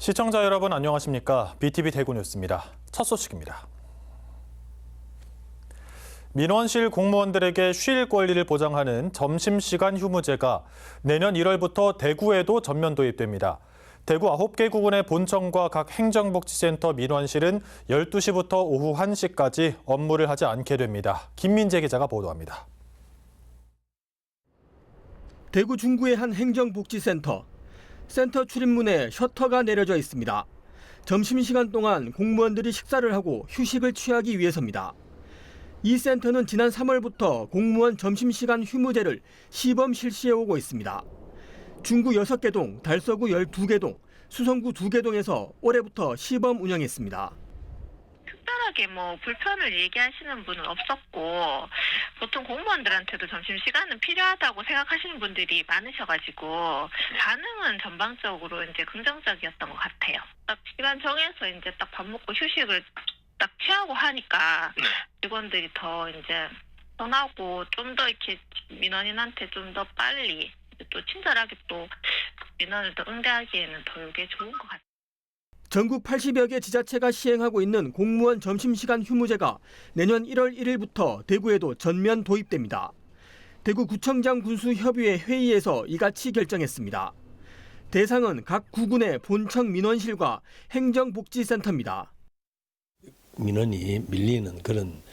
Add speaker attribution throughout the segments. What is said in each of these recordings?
Speaker 1: 시청자 여러분 안녕하십니까? BTV 대구 뉴스입니다. 첫 소식입니다. 민원실 공무원들에게 쉴 권리를 보장하는 점심시간 휴무제가 내년 1월부터 대구에도 전면 도입됩니다. 대구 9개 구군의 본청과 각 행정복지센터 민원실은 12시부터 오후 1시까지 업무를 하지 않게 됩니다. 김민재 기자가 보도합니다.
Speaker 2: 대구 중구의 한 행정복지센터. 센터 출입문에 셔터가 내려져 있습니다. 점심시간 동안 공무원들이 식사를 하고 휴식을 취하기 위해서입니다. 이 센터는 지난 3월부터 공무원 점심시간 휴무제를 시범 실시해 오고 있습니다. 중구 6개 동, 달서구 12개 동, 수성구 2개 동에서 올해부터 시범 운영했습니다.
Speaker 3: 특별하게 불편을 얘기하시는 분은 없었고 보통 공무원들한테도 점심시간은 필요하다고 생각하시는 분들이 많으셔가지고 반응은 전반적으로 이제 긍정적이었던 것 같아요. 딱 시간 정해서 이제 딱 밥 먹고 휴식을 딱 취하고 하니까 직원들이 더 이제 편하고 좀 더 이렇게 민원인한테 좀 더 빨리 또 친절하게 또 민원을 더 응대하기에는 더 이게 좋은 것 같아요.
Speaker 2: 전국 80여 개 지자체가 시행하고 있는 공무원 점심시간 휴무제가 내년 1월 1일부터 대구에도 전면 도입됩니다. 대구구청장 군수협의회 회의에서 이같이 결정했습니다. 대상은 각 구군의 본청 민원실과 행정복지센터입니다.
Speaker 4: 민원이 밀리는 그런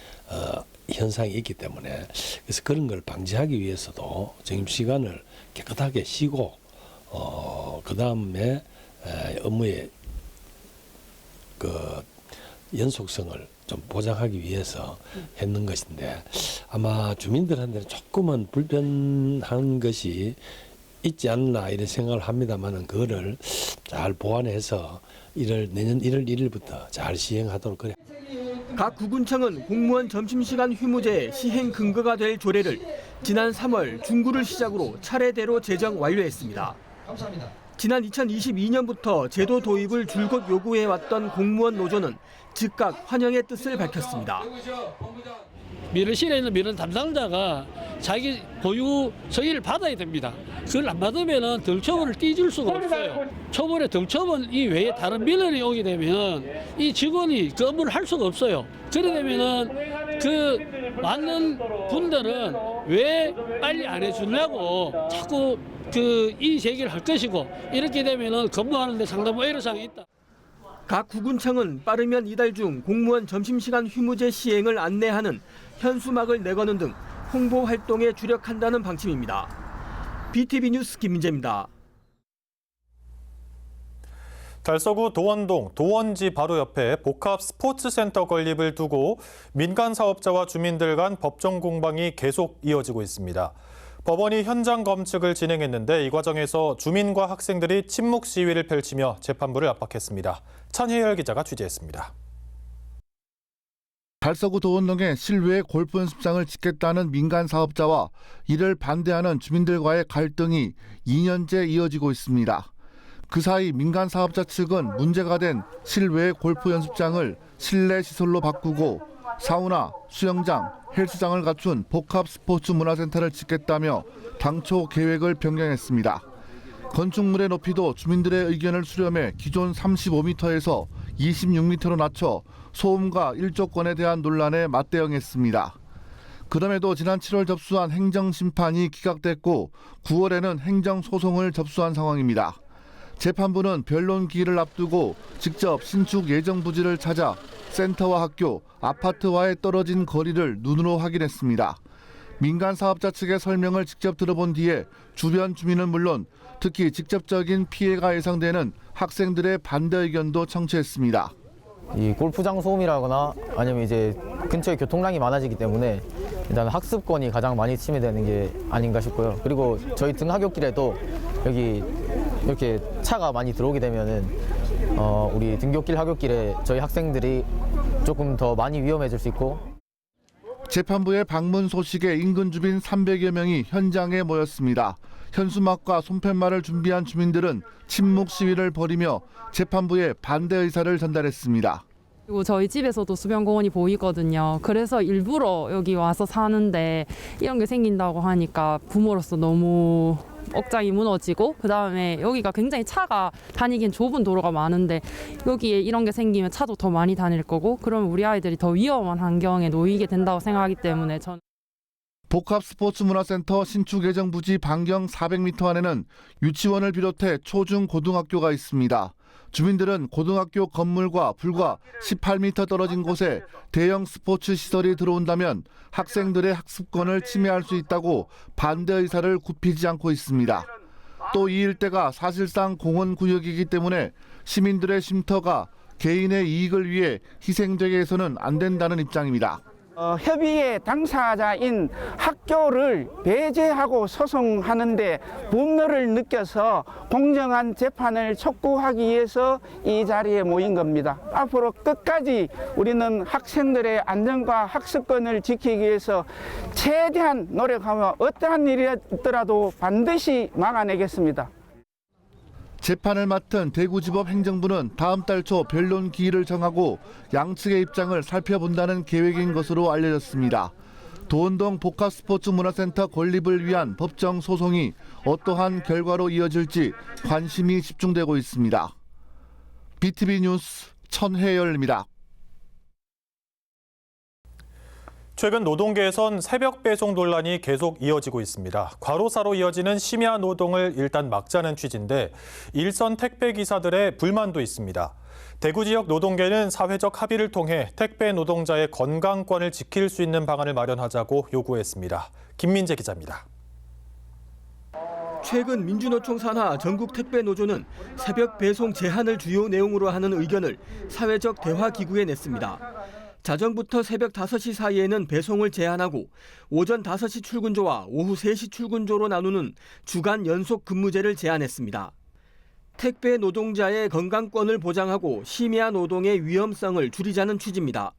Speaker 4: 현상이 있기 때문에 그래서 그런 걸 방지하기 위해서도 점심시간을 깨끗하게 쉬고 그다음에 업무의 연속성을 좀 보장하기 위해서 했는 것인데 아마 주민들한테는 조금은 불편한 것이 있지 않나 이런 생각을 합니다만은 그거를 잘 보완해서 내년 1월 1일부터 잘 시행하도록 그래.
Speaker 2: 각 구군청은 공무원 점심시간 휴무제의 시행 근거가 될 조례를 지난 3월 중구를 시작으로 차례대로 제정 완료했습니다. 감사합니다. 지난 2022년부터 제도 도입을 줄곧 요구해왔던 공무원 노조는 즉각 환영의 뜻을 밝혔습니다.
Speaker 5: 민원실에 있는 민원 담당자가 자기 보유 서의를 받아야 됩니다. 그걸 안 받으면 덜처분을 띄줄 수가 없어요. 처분에 덜처분 이외에 다른 민원이 오게 되면 이 직원이 그 업무를 할 수가 없어요. 그래 되면은 그 맞는 분들은 왜 빨리 안 해주냐고 자꾸 이의 제기를 할 것이고 이렇게 되면은 근무하는데 상당히 애로사항이 있다.
Speaker 2: 각 구군청은 빠르면 이달 중 공무원 점심시간 휴무제 시행을 안내하는 현수막을 내거는 등 홍보 활동에 주력한다는 방침입니다. BTV 뉴스 김민재입니다.
Speaker 1: 달서구 도원동 도원지 바로 옆에 복합 스포츠센터 건립을 두고 민간 사업자와 주민들 간 법정 공방이 계속 이어지고 있습니다. 법원이 현장 검측을 진행했는데 이 과정에서 주민과 학생들이 침묵 시위를 펼치며 재판부를 압박했습니다. 천혜열 기자가 취재했습니다.
Speaker 6: 달서구 도원동에 실외 골프 연습장을 짓겠다는 민간 사업자와 이를 반대하는 주민들과의 갈등이 2년째 이어지고 있습니다. 그 사이 민간 사업자 측은 문제가 된 실외 골프 연습장을 실내 시설로 바꾸고 사우나, 수영장, 헬스장을 갖춘 복합 스포츠 문화센터를 짓겠다며 당초 계획을 변경했습니다. 건축물의 높이도 주민들의 의견을 수렴해 기존 35m에서 26m로 낮춰 소음과 일조권에 대한 논란에 맞대응했습니다. 그럼에도 지난 7월 접수한 행정심판이 기각됐고 9월에는 행정소송을 접수한 상황입니다. 재판부는 변론 기일을 앞두고 직접 신축 예정 부지를 찾아 센터와 학교, 아파트와의 떨어진 거리를 눈으로 확인했습니다. 민간 사업자 측의 설명을 직접 들어본 뒤에 주변 주민은 물론 특히 직접적인 피해가 예상되는 학생들의 반대 의견도 청취했습니다.
Speaker 7: 이 골프장 소음이라거나 아니면 이제 근처에 교통량이 많아지기 때문에 일단 학습권이 가장 많이 침해되는 게 아닌가 싶고요. 그리고 저희 등하굣길에도 여기 이렇게 차가 많이 들어오게 되면은 우리 등굣길 하굣길에 저희 학생들이 조금 더 많이 위험해질 수 있고.
Speaker 6: 재판부의 방문 소식에 인근 주민 300여 명이 현장에 모였습니다. 현수막과 손팻말을 준비한 주민들은 침묵 시위를 벌이며 재판부에 반대 의사를 전달했습니다.
Speaker 8: 그리고 저희 집에서도 수변공원이 보이거든요. 그래서 일부러 여기 와서 사는데 이런 게 생긴다고 하니까 부모로서 너무 억장이 무너지고 그다음에 여기가 굉장히 차가 다니긴 좁은 도로가 많은데 여기에 이런 게 생기면 차도 더 많이 다닐 거고 그러면 우리 아이들이 더 위험한 환경에 놓이게 된다고 생각하기 때문에 저는
Speaker 6: 복합스포츠문화센터 신축 예정 부지 반경 400m 안에는 유치원을 비롯해 초중 고등학교가 있습니다. 주민들은 고등학교 건물과 불과 18m 떨어진 곳에 대형 스포츠 시설이 들어온다면 학생들의 학습권을 침해할 수 있다고 반대 의사를 굽히지 않고 있습니다. 또 이 일대가 사실상 공원구역이기 때문에 시민들의 쉼터가 개인의 이익을 위해 희생되게 해서는 안 된다는 입장입니다.
Speaker 9: 협의의 당사자인 학교를 배제하고 소송하는데 분노를 느껴서 공정한 재판을 촉구하기 위해서 이 자리에 모인 겁니다. 앞으로 끝까지 우리는 학생들의 안전과 학습권을 지키기 위해서 최대한 노력하며 어떠한 일이 있더라도 반드시 막아내겠습니다.
Speaker 6: 재판을 맡은 대구지법 행정부는 다음 달 초 변론 기일을 정하고 양측의 입장을 살펴본다는 계획인 것으로 알려졌습니다. 도원동 복합스포츠문화센터 건립을 위한 법정 소송이 어떠한 결과로 이어질지 관심이 집중되고 있습니다. BTV 뉴스 천혜열입니다.
Speaker 1: 최근 노동계에선 새벽 배송 논란이 계속 이어지고 있습니다. 과로사로 이어지는 심야 노동을 일단 막자는 취지인데 일선 택배 기사들의 불만도 있습니다. 대구 지역 노동계는 사회적 합의를 통해 택배 노동자의 건강권을 지킬 수 있는 방안을 마련하자고 요구했습니다. 김민재 기자입니다.
Speaker 2: 최근 민주노총 산하 전국 택배 노조는 새벽 배송 제한을 주요 내용으로 하는 의견을 사회적 대화 기구에 냈습니다. 자정부터 새벽 5시 사이에는 배송을 제한하고 오전 5시 출근조와 오후 3시 출근조로 나누는 주간 연속 근무제를 제안했습니다. 택배 노동자의 건강권을 보장하고 심야 노동의 위험성을 줄이자는 취지입니다.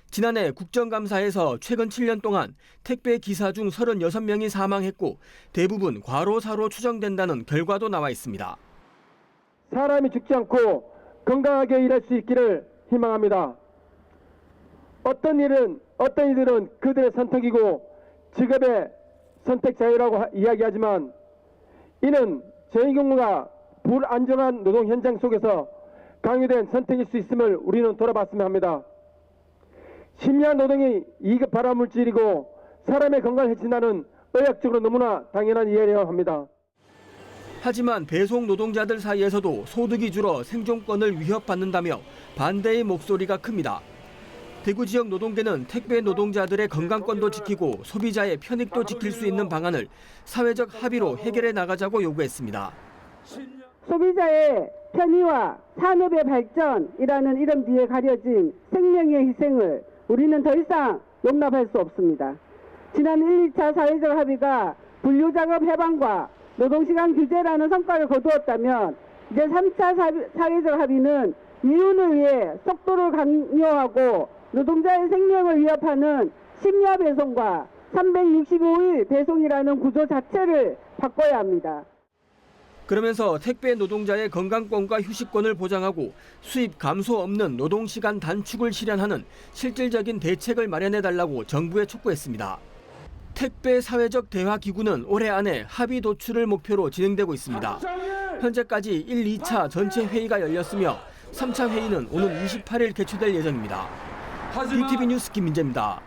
Speaker 2: 지난해 국정감사에서 최근 7년 동안 택배 기사 중 36명이 사망했고 대부분 과로사로 추정된다는 결과도 나와 있습니다.
Speaker 10: 사람이 죽지 않고 건강하게 일할 수 있기를 희망합니다. 어떤 이들은 그들의 선택이고 직업의 선택 자유라고 이야기하지만 이는 저희 경우가 불안정한 노동 현장 속에서 강요된 선택일 수 있음을 우리는 돌아봤으면 합니다. 심야 노동이 2급 발암물질이고 사람의 건강을 해친다는 의학적으로 너무나 당연한 이해라고 합니다.
Speaker 2: 하지만 배송 노동자들 사이에서도 소득이 줄어 생존권을 위협받는다며 반대의 목소리가 큽니다. 대구 지역 노동계는 택배 노동자들의 건강권도 지키고 소비자의 편익도 지킬 수 있는 방안을 사회적 합의로 해결해 나가자고 요구했습니다.
Speaker 11: 소비자의 편의와 산업의 발전이라는 이름 뒤에 가려진 생명의 희생을 우리는 더 이상 용납할 수 없습니다. 지난 1, 2차 사회적 합의가 분류작업 해방과 노동시간 규제라는 성과를 거두었다면 이제 3차 사회적 합의는 이윤을 위해 속도를 강요하고 노동자의 생명을 위협하는 심야 배송과 365일 배송이라는 구조 자체를 바꿔야 합니다.
Speaker 2: 그러면서 택배 노동자의 건강권과 휴식권을 보장하고 수입 감소 없는 노동시간 단축을 실현하는 실질적인 대책을 마련해달라고 정부에 촉구했습니다. 택배 사회적 대화 기구는 올해 안에 합의 도출을 목표로 진행되고 있습니다. 현재까지 1, 2차 전체 회의가 열렸으며 3차 회의는 오는 28일 개최될 예정입니다. BTV 뉴스 김민재입니다.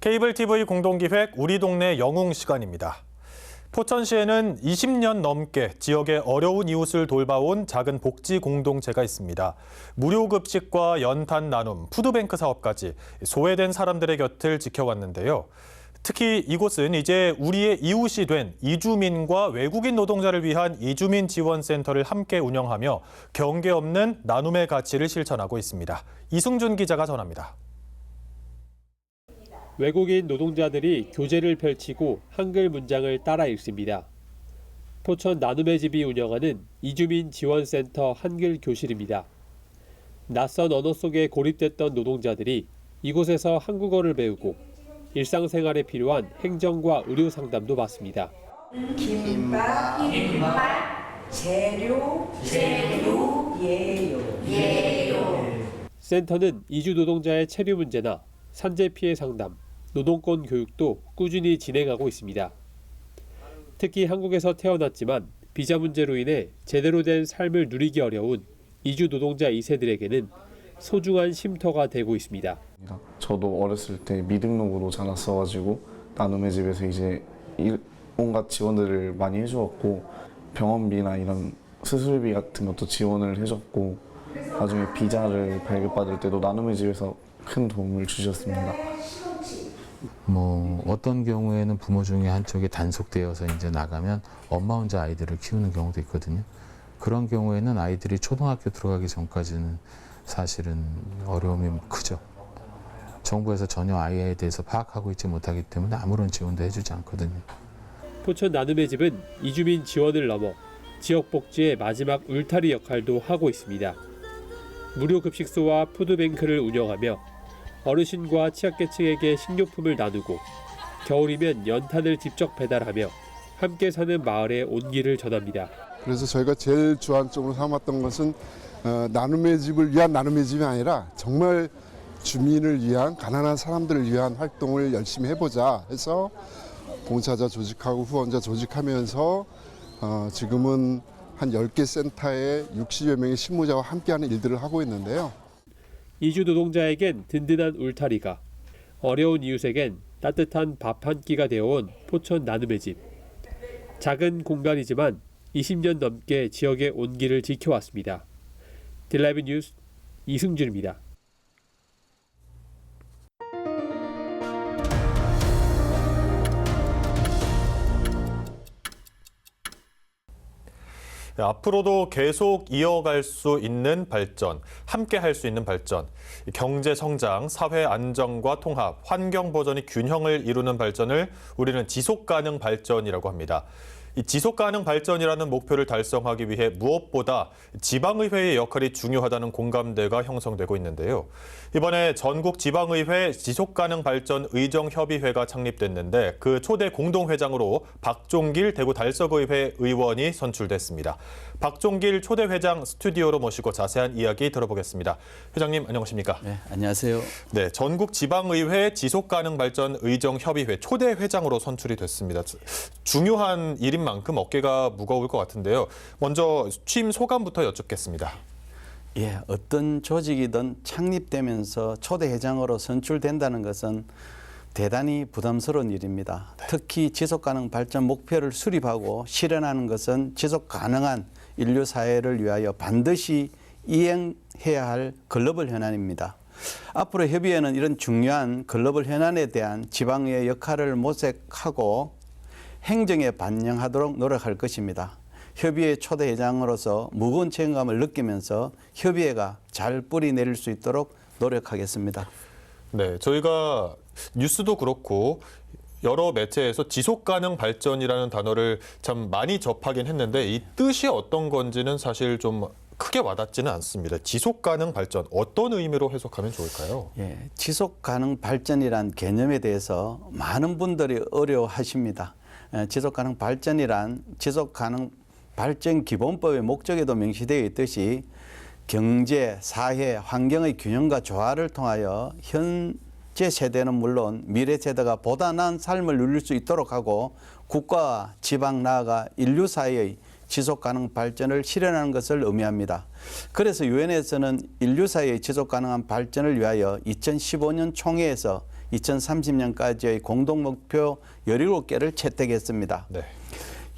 Speaker 1: 케이블 TV 공동기획 우리 동네 영웅 시간입니다. 포천시에는 20년 넘게 지역의 어려운 이웃을 돌봐온 작은 복지 공동체가 있습니다. 무료 급식과 연탄 나눔, 푸드뱅크 사업까지 소외된 사람들의 곁을 지켜왔는데요. 특히 이곳은 이제 우리의 이웃이 된 이주민과 외국인 노동자를 위한 이주민 지원센터를 함께 운영하며 경계 없는 나눔의 가치를 실천하고 있습니다. 이승준 기자가 전합니다.
Speaker 12: 외국인 노동자들이 교재를 펼치고 한글 문장을 따라 읽습니다. 포천 나눔의 집이 운영하는 이주민 지원센터 한글 교실입니다. 낯선 언어 속에 고립됐던 노동자들이 이곳에서 한국어를 배우고 일상생활에 필요한 행정과 의료 상담도 받습니다.
Speaker 13: 김밥, 재료, 예요.
Speaker 12: 센터는 이주 노동자의 체류 문제나 산재 피해 상담, 노동권 교육도 꾸준히 진행하고 있습니다. 특히 한국에서 태어났지만 비자 문제로 인해 제대로 된 삶을 누리기 어려운 이주 노동자 2세들에게는 소중한 쉼터가 되고 있습니다.
Speaker 14: 저도 어렸을 때 미등록으로 자랐어가지고 나눔의 집에서 이제 온갖 지원들을 많이 해주었고 병원비나 이런 수술비 같은 것도 지원을 해줬고 나중에 비자를 발급받을 때도 나눔의 집에서 큰 도움을 주셨습니다.
Speaker 15: 어떤 경우에는 부모 중에 한쪽이 단속되어서 이제 나가면 엄마 혼자 아이들을 키우는 경우도 있거든요. 그런 경우에는 아이들이 초등학교 들어가기 전까지는 사실은 어려움이 크죠. 정부에서 전혀 아이에 대해서 파악하고 있지 못하기 때문에 아무런 지원도 해주지 않거든요.
Speaker 12: 포천 나눔의 집은 이주민 지원을 넘어 지역 복지의 마지막 울타리 역할도 하고 있습니다. 무료 급식소와 푸드뱅크를 운영하며 어르신과 취약계층에게 식료품을 나누고 겨울이면 연탄을 직접 배달하며 함께 사는 마을의 온기를 전합니다.
Speaker 16: 그래서 저희가 제일 주안점으로 삼았던 것은 나눔의 집을 위한 나눔의 집이 아니라 정말 주민을 위한 가난한 사람들을 위한 활동을 열심히 해보자 해서 봉사자 조직하고 후원자 조직하면서 지금은 한 10개 센터에 60여 명의 실무자와 함께하는 일들을 하고 있는데요.
Speaker 12: 이주 노동자에겐 든든한 울타리가, 어려운 이웃에겐 따뜻한 밥 한 끼가 되어온 포천 나눔의 집. 작은 공간이지만 20년 넘게 지역의 온기를 지켜왔습니다. 딜라이브 뉴스 이승준입니다.
Speaker 1: 앞으로도 계속 이어갈 수 있는 발전, 함께 할 수 있는 발전, 경제 성장, 사회 안정과 통합, 환경 보전이 균형을 이루는 발전을 우리는 지속 가능 발전이라고 합니다. 이 지속 가능 발전이라는 목표를 달성하기 위해 무엇보다 지방의회의 역할이 중요하다는 공감대가 형성되고 있는데요. 이번에 전국 지방의회 지속 가능 발전 의정협의회가 창립됐는데 그 초대 공동회장으로 박종길 대구 달서구의회 의원이 선출됐습니다. 박종길 초대 회장 스튜디오로 모시고 자세한 이야기 들어보겠습니다. 회장님 안녕하십니까?
Speaker 17: 네, 안녕하세요.
Speaker 1: 네, 전국 지방의회 지속 가능 발전 의정협의회 초대 회장으로 선출이 됐습니다. 중요한 일인 만큼 어깨가 무거울 것 같은데요. 먼저 취임 소감부터 여쭙겠습니다.
Speaker 17: 예, 어떤 조직이든 창립되면서 초대 회장으로 선출된다는 것은 대단히 부담스러운 일입니다. 특히 지속가능 발전 목표를 수립하고 실현하는 것은 지속 가능한 인류 사회를 위하여 반드시 이행해야 할 글로벌 현안입니다. 앞으로 협의회는 이런 중요한 글로벌 현안에 대한 지방의 역할을 모색하고 행정에 반영하도록 노력할 것입니다. 협의회 초대 회장으로서 무거운 책임감을 느끼면서 협의회가 잘 뿌리 내릴 수 있도록 노력하겠습니다.
Speaker 1: 네, 저희가 뉴스도 그렇고 여러 매체에서 지속가능 발전이라는 단어를 참 많이 접하긴 했는데 이 뜻이 어떤 건지는 사실 좀 크게 와닿지는 않습니다. 지속가능 발전, 어떤 의미로 해석하면 좋을까요?
Speaker 17: 예, 지속가능 발전이란 개념에 대해서 많은 분들이 어려워하십니다. 지속가능 발전이란 지속가능 발전 기본법의 목적에도 명시되어 있듯이 경제, 사회, 환경의 균형과 조화를 통하여 현재 세대는 물론 미래 세대가 보다 나은 삶을 누릴 수 있도록 하고 국가와 지방 나아가 인류 사회의 지속가능 발전을 실현하는 것을 의미합니다. 그래서 유엔에서는 인류 사회의 지속가능한 발전을 위하여 2015년 총회에서 2030년까지의 공동목표 17개를 채택했습니다.
Speaker 1: 네.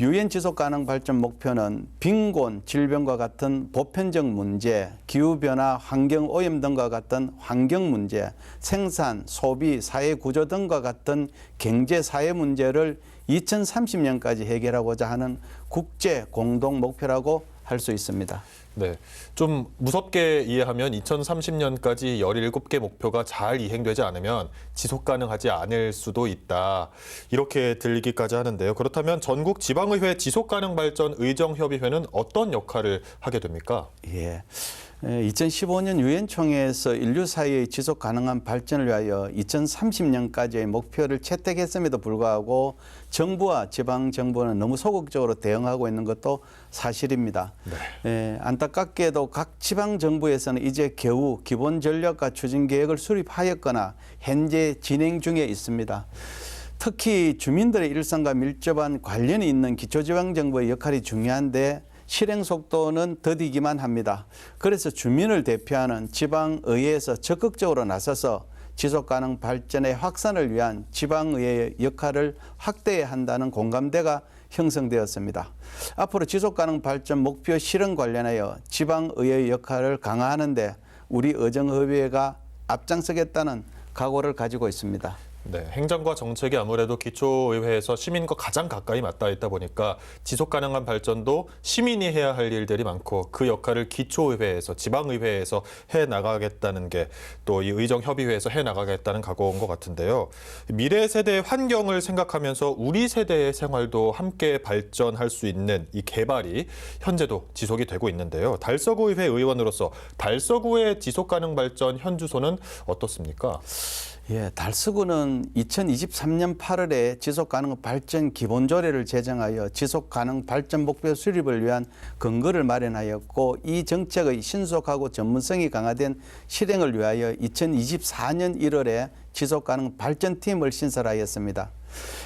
Speaker 17: 유엔 지속가능 발전 목표는 빈곤, 질병과 같은 보편적 문제, 기후변화, 환경오염 등과 같은 환경 문제, 생산, 소비, 사회구조 등과 같은 경제, 사회 문제를 2030년까지 해결하고자 하는 국제 공동 목표라고 할 수 있습니다.
Speaker 1: 네, 좀 무섭게 이해하면 2030년까지 17개 목표가 잘 이행되지 않으면 지속 가능하지 않을 수도 있다. 이렇게 들리기까지 하는데요. 그렇다면 전국 지방의회 지속 가능 발전 의정협의회는 어떤 역할을 하게 됩니까?
Speaker 17: 예. 2015년 유엔 총회에서 인류 사회의 지속 가능한 발전을 위하여 2030년까지의 목표를 채택했음에도 불구하고 정부와 지방 정부는 너무 소극적으로 대응하고 있는 것도 사실입니다. 안타깝게도 각 지방 정부에서는 이제 겨우 기본 전략과 추진 계획을 수립하였거나 현재 진행 중에 있습니다. 특히 주민들의 일상과 밀접한 관련이 있는 기초지방정부의 역할이 중요한데 실행 속도는 더디기만 합니다. 그래서 주민을 대표하는 지방의회에서 적극적으로 나서서 지속가능 발전의 확산을 위한 지방의회의 역할을 확대해야 한다는 공감대가 형성되었습니다. 앞으로 지속가능 발전 목표 실현 관련하여 지방의회의 역할을 강화하는 데 우리 의정협의회가 앞장서겠다는 각오를 가지고 있습니다.
Speaker 1: 네, 행정과 정책이 아무래도 기초의회에서 시민과 가장 가까이 맞닿아 있다 보니까 지속 가능한 발전도 시민이 해야 할 일들이 많고 그 역할을 기초의회에서 지방의회에서 해 나가겠다는 게 또 이 의정협의회에서 해 나가겠다는 각오인 것 같은데요. 미래 세대의 환경을 생각하면서 우리 세대의 생활도 함께 발전할 수 있는 이 개발이 현재도 지속이 되고 있는데요. 달서구의회 의원으로서 달서구의 지속 가능 발전 현주소는 어떻습니까?
Speaker 17: 예, 달서구는 2023년 8월에 지속가능 발전 기본조례를 제정하여 지속가능 발전 목표 수립을 위한 근거를 마련하였고 이 정책의 신속하고 전문성이 강화된 실행을 위하여 2024년 1월에 지속가능 발전팀을 신설하였습니다.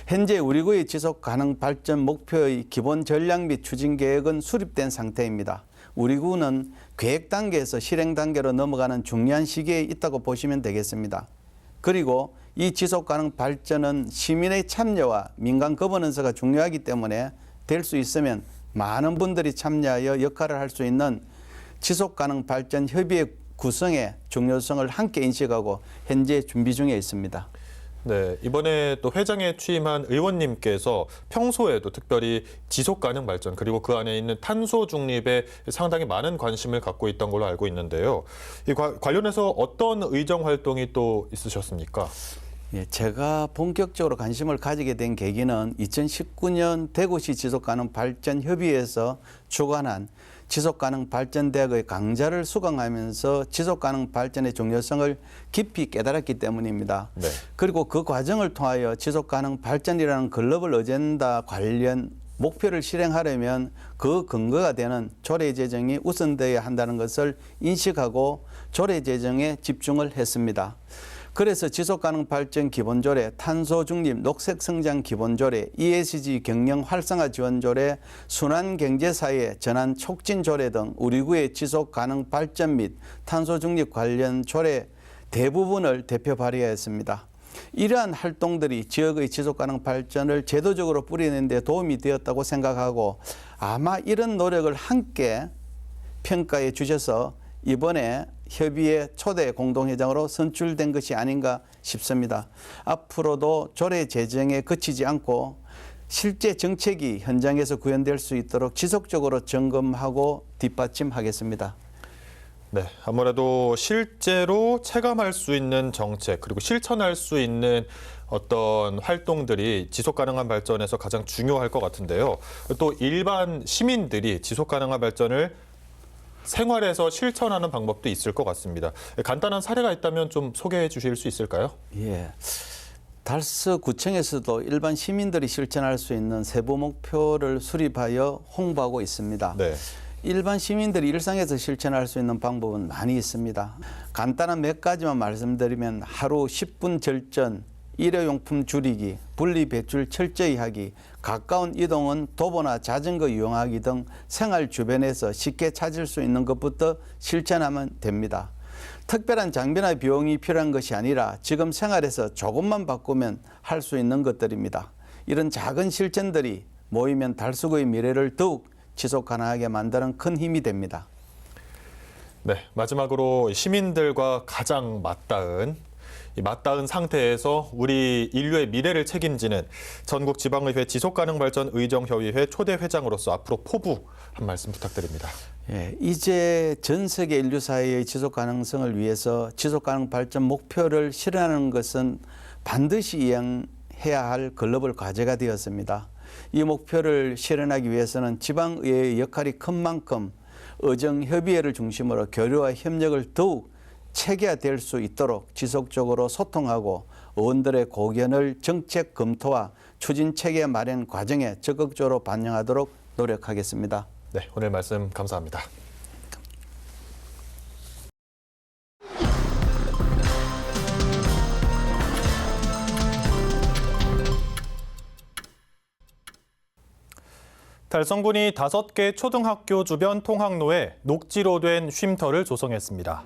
Speaker 17: 현재 우리 구의 지속가능 발전 목표의 기본 전략 및 추진 계획은 수립된 상태입니다. 우리 구는 계획 단계에서 실행 단계로 넘어가는 중요한 시기에 있다고 보시면 되겠습니다. 그리고 이 지속가능 발전은 시민의 참여와 민간 거버넌스가 중요하기 때문에 될 수 있으면 많은 분들이 참여하여 역할을 할 수 있는 지속가능 발전 협의회 구성의 중요성을 함께 인식하고 현재 준비 중에 있습니다.
Speaker 1: 네, 이번에 또 회장에 취임한 의원님께서 평소에도 특별히 지속 가능 발전 그리고 그 안에 있는 탄소 중립에 상당히 많은 관심을 갖고 있던 걸로 알고 있는데요. 이 관련해서 어떤 의정 활동이 또 있으셨습니까?
Speaker 17: 예, 제가 본격적으로 관심을 가지게 된 계기는 2019년 대구시 지속가능 발전 협의회에서 주관한 지속가능 발전대학의 강좌를 수강하면서 지속가능 발전의 중요성을 깊이 깨달았기 때문입니다.
Speaker 1: 네.
Speaker 17: 그리고 그 과정을 통하여 지속가능 발전이라는 글로벌 어젠다 관련 목표를 실행하려면 그 근거가 되는 조례 제정이 우선되어야 한다는 것을 인식하고 조례 제정에 집중을 했습니다. 그래서 지속가능 발전 기본조례, 탄소중립, 녹색성장 기본조례, ESG 경영 활성화 지원조례, 순환경제사회 전환 촉진조례 등 우리 구의 지속가능 발전 및 탄소중립 관련 조례 대부분을 대표 발의하였습니다. 이러한 활동들이 지역의 지속가능 발전을 제도적으로 뿌리는 데 도움이 되었다고 생각하고 아마 이런 노력을 함께 평가해 주셔서 이번에 협의회 초대 공동회장으로 선출된 것이 아닌가 싶습니다. 앞으로도 조례 제정에 그치지 않고 실제 정책이 현장에서 구현될 수 있도록 지속적으로 점검하고 뒷받침하겠습니다.
Speaker 1: 네, 아무래도 실제로 체감할 수 있는 정책 그리고 실천할 수 있는 어떤 활동들이 지속 가능한 발전에서 가장 중요할 것 같은데요. 또 일반 시민들이 지속 가능한 발전을 생활에서 실천하는 방법도 있을 것 같습니다. 간단한 사례가 있다면 좀 소개해 주실 수 있을까요?
Speaker 17: 예. 달서구청에서도 일반 시민들이 실천할 수 있는 세부 목표를 수립하여 홍보하고 있습니다.
Speaker 1: 네.
Speaker 17: 일반 시민들이 일상에서 실천할 수 있는 방법은 많이 있습니다. 간단한 몇 가지만 말씀드리면 하루 10분 절전, 일회용품 줄이기, 분리배출 철저히 하기, 가까운 이동은 도보나 자전거 이용하기 등 생활 주변에서 쉽게 찾을 수 있는 것부터 실천하면 됩니다. 특별한 장비나 비용이 필요한 것이 아니라 지금 생활에서 조금만 바꾸면 할 수 있는 것들입니다. 이런 작은 실천들이 모이면 달서구의 미래를 더욱 지속 가능하게 만드는 큰 힘이 됩니다.
Speaker 1: 네, 마지막으로 시민들과 가장 맞닿은 상태에서 우리 인류의 미래를 책임지는 전국지방의회 지속가능발전 의정협의회 초대 회장으로서 앞으로 포부 한 말씀 부탁드립니다.
Speaker 17: 예, 이제 전 세계 인류 사회의 지속 가능성을 위해서 지속 가능 발전 목표를 실현하는 것은 반드시 이행해야 할 글로벌 과제가 되었습니다. 이 목표를 실현하기 위해서는 지방의회의 역할이 큰 만큼 의정협의회를 중심으로 교류와 협력을 더욱 체계화될 수 있도록 지속적으로 소통하고 의원들의 고견을 정책 검토와 추진 체계 마련 과정에 적극적으로 반영하도록 노력하겠습니다.
Speaker 1: 네, 오늘 말씀 감사합니다. 달성군이 5개 초등학교 주변 통학로에 녹지로 된 쉼터를 조성했습니다.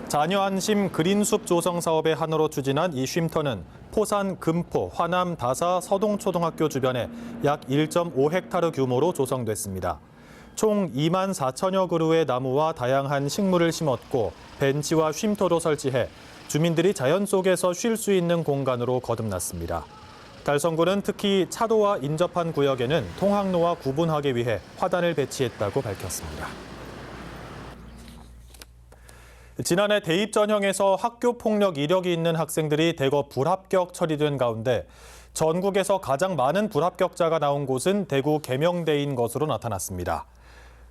Speaker 1: 자녀 안심 그린숲 조성 사업의 하나로 추진한 이 쉼터는 포산, 금포, 화남, 다사, 서동초등학교 주변에 약 1.5헥타르 규모로 조성됐습니다. 총 2만 4천여 그루의 나무와 다양한 식물을 심었고 벤치와 쉼터도 설치해 주민들이 자연 속에서 쉴 수 있는 공간으로 거듭났습니다. 달성군은 특히 차도와 인접한 구역에는 통학로와 구분하기 위해 화단을 배치했다고 밝혔습니다. 지난해 대입 전형에서 학교 폭력 이력이 있는 학생들이 대거 불합격 처리된 가운데 전국에서 가장 많은 불합격자가 나온 곳은 대구 계명대인 것으로 나타났습니다.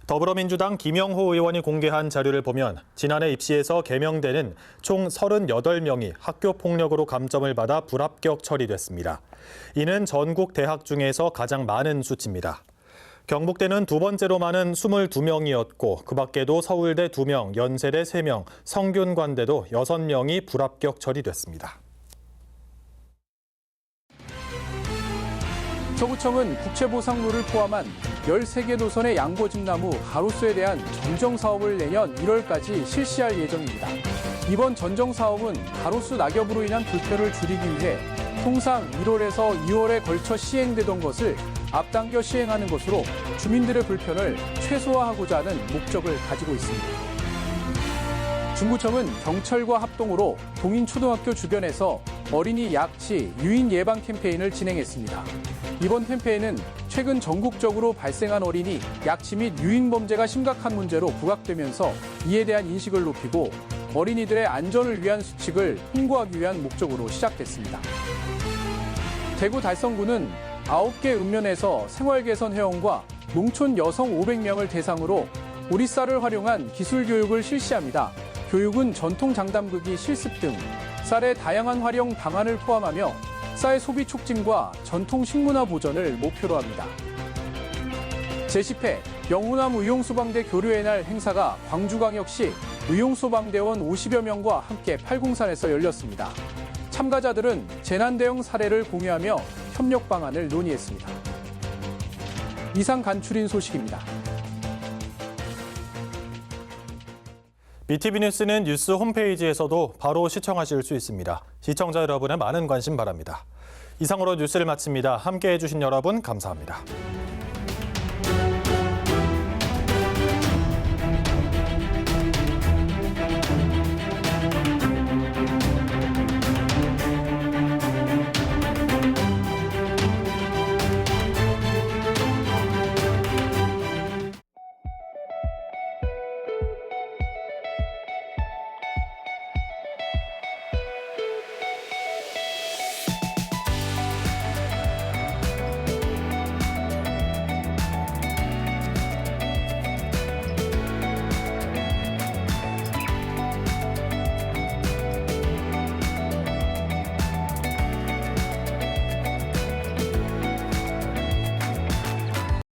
Speaker 1: 더불어민주당 김영호 의원이 공개한 자료를 보면 지난해 입시에서 계명대는 총 38명이 학교 폭력으로 감점을 받아 불합격 처리됐습니다. 이는 전국 대학 중에서 가장 많은 수치입니다. 경북대는 두 번째로 많은 22명이었고 그 밖에도 서울대 2명, 연세대 3명, 성균관대도 6명이 불합격 처리됐습니다.
Speaker 13: 서구청은 국채보상로를 포함한 13개 노선의 양보집나무 가로수에 대한 전정사업을 내년 1월까지 실시할 예정입니다. 이번 전정사업은 가로수 낙엽으로 인한 불편을 줄이기 위해 통상 1월에서 2월에 걸쳐 시행되던 것을 앞당겨 시행하는 것으로 주민들의 불편을 최소화하고자 하는 목적을 가지고 있습니다. 중구청은 경찰과 합동으로 동인초등학교 주변에서 어린이 약취, 유인 예방 캠페인을 진행했습니다. 이번 캠페인은 최근 전국적으로 발생한 어린이 약취 및 유인 범죄가 심각한 문제로 부각되면서 이에 대한 인식을 높이고 어린이들의 안전을 위한 수칙을 홍보하기 위한 목적으로 시작됐습니다. 대구 달성구는 9개 읍면에서 생활개선 회원과 농촌 여성 500명을 대상으로 오리쌀을 활용한 기술 교육을 실시합니다. 교육은 전통 장담극이 실습 등 쌀의 다양한 활용 방안을 포함하며 쌀 소비 촉진과 전통 식문화 보전을 목표로 합니다. 제10회 영호남 의용소방대 교류의 날 행사가 광주광역시 의용소방대원 50여 명과 함께 팔공산에서 열렸습니다. 참가자들은 재난 대응 사례를 공유하며 협력 방안을 논의했습니다. 이상 간추린 소식입니다.
Speaker 1: BTV 뉴스는 뉴스 홈페이지에서도 바로 시청하실 수 있습니다. 시청자 여러분의 많은 관심 바랍니다. 이상으로 뉴스를 마칩니다. 함께해 주신 여러분 감사합니다.